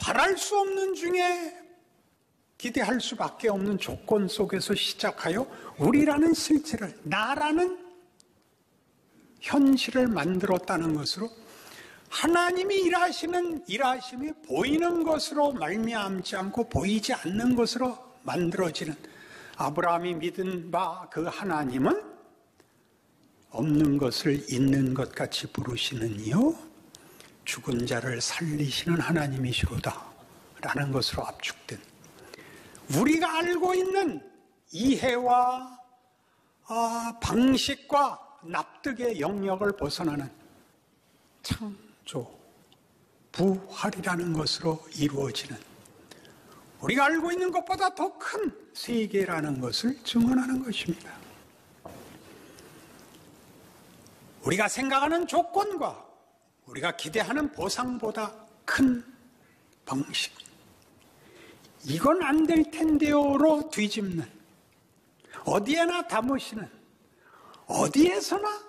바랄 수 없는 중에 기대할 수밖에 없는 조건 속에서 시작하여 우리라는 실체를, 나라는 현실을 만들었다는 것으로 하나님이 일하시는 일하심이 보이는 것으로 말미암지 않고 보이지 않는 것으로 만들어지는, 아브라함이 믿은 바 그 하나님은 없는 것을 있는 것 같이 부르시는 이요 죽은 자를 살리시는 하나님이시로다 라는 것으로 압축된, 우리가 알고 있는 이해와 방식과 납득의 영역을 벗어나는 창조, 부활이라는 것으로 이루어지는, 우리가 알고 있는 것보다 더 큰 세계라는 것을 증언하는 것입니다. 우리가 생각하는 조건과 우리가 기대하는 보상보다 큰 방식, 이건 안 될 텐데요로 뒤집는, 어디에나 담으시는, 어디에서나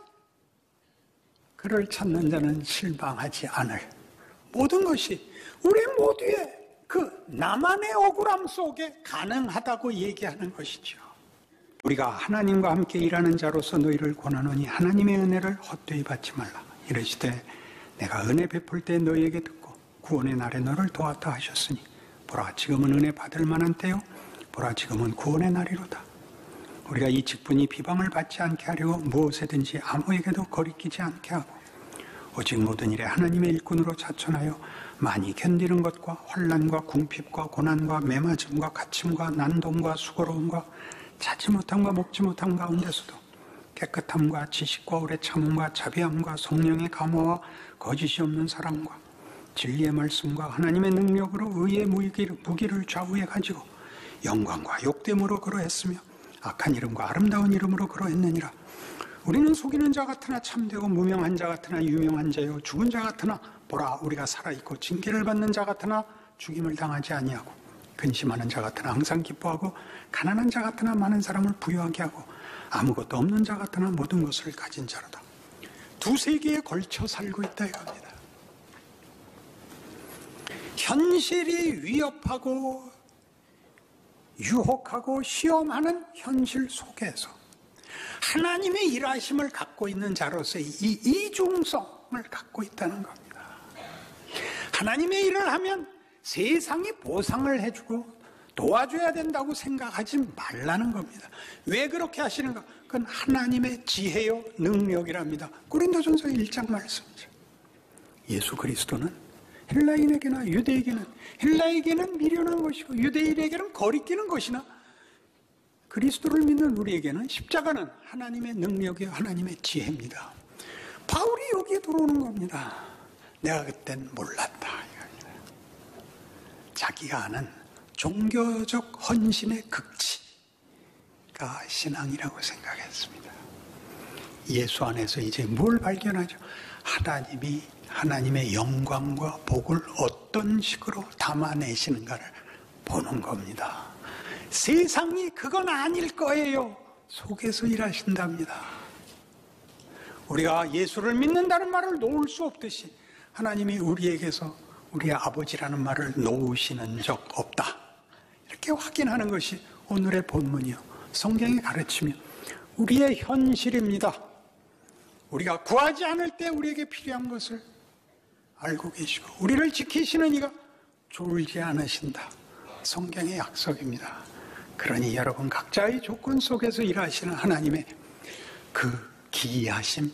그를 찾는 자는 실망하지 않을 모든 것이 우리 모두의 그 나만의 억울함 속에 가능하다고 얘기하는 것이죠. 우리가 하나님과 함께 일하는 자로서 너희를 권하노니 하나님의 은혜를 헛되이 받지 말라. 이르시되 내가 은혜 베풀 때 너희에게 듣고 구원의 날에 너를 도왔다 하셨으니 보라 지금은 은혜 받을 만한 때요 보라 지금은 구원의 날이로다. 우리가 이 직분이 비방을 받지 않게 하려고 무엇에든지 아무에게도 거리끼지 않게 하고 오직 모든 일에 하나님의 일꾼으로 자천하여 많이 견디는 것과 환난과 궁핍과 고난과 매맞음과 갇힘과 난동과 수고로움과 자지 못함과 먹지 못함 가운데서도 깨끗함과 지식과 오래 참음과 자비함과 성령의 감화와 거짓이 없는 사랑과 진리의 말씀과 하나님의 능력으로 의의 무기를 좌우에 가지고 영광과 욕됨으로 그러했으며 악한 이름과 아름다운 이름으로 그러했느니라. 우리는 속이는 자 같으나 참되고 무명한 자 같으나 유명한 자요 죽은 자 같으나 보라 우리가 살아있고 징계를 받는 자 같으나 죽임을 당하지 아니하고 근심하는 자 같으나 항상 기뻐하고 가난한 자 같으나 많은 사람을 부유하게 하고 아무것도 없는 자 같으나 모든 것을 가진 자로다. 두 세계에 걸쳐 살고 있다 이겁니다. 현실이 위협하고 유혹하고 시험하는 현실 속에서 하나님의 일하심을 갖고 있는 자로서의 이 이중성을 갖고 있다는 겁니다. 하나님의 일을 하면 세상이 보상을 해주고 도와줘야 된다고 생각하지 말라는 겁니다. 왜 그렇게 하시는가? 그건 하나님의 지혜요 능력이랍니다. 고린도전서 1장 말씀이죠. 예수 그리스도는 헬라인에게나 유대에게는, 헬라에게는 미련한 것이고 유대인에게는 거리끼는 것이나 그리스도를 믿는 우리에게는 십자가는 하나님의 능력이요 하나님의 지혜입니다. 바울이 여기에 들어오는 겁니다. 내가 그땐 몰랐다. 자기가 아는 종교적 헌신의 극치가 신앙이라고 생각했습니다. 예수 안에서 이제 뭘 발견하죠? 하나님이 하나님의 영광과 복을 어떤 식으로 담아내시는가를 보는 겁니다. 세상이 그건 아닐 거예요 속에서 일하신답니다. 우리가 예수를 믿는다는 말을 놓을 수 없듯이 하나님이 우리에게서 우리의 아버지라는 말을 놓으시는 적 없다. 이렇게 확인하는 것이 오늘의 본문이요 성경의 가르침이요 우리의 현실입니다. 우리가 구하지 않을 때 우리에게 필요한 것을 알고 계시고 우리를 지키시는 이가 졸지 않으신다. 성경의 약속입니다. 그러니 여러분 각자의 조건 속에서 일하시는 하나님의 그 기이하심,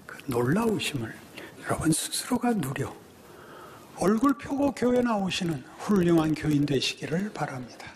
그 놀라우심을 여러분 스스로가 누려 얼굴 펴고 교회 나오시는 훌륭한 교인 되시기를 바랍니다.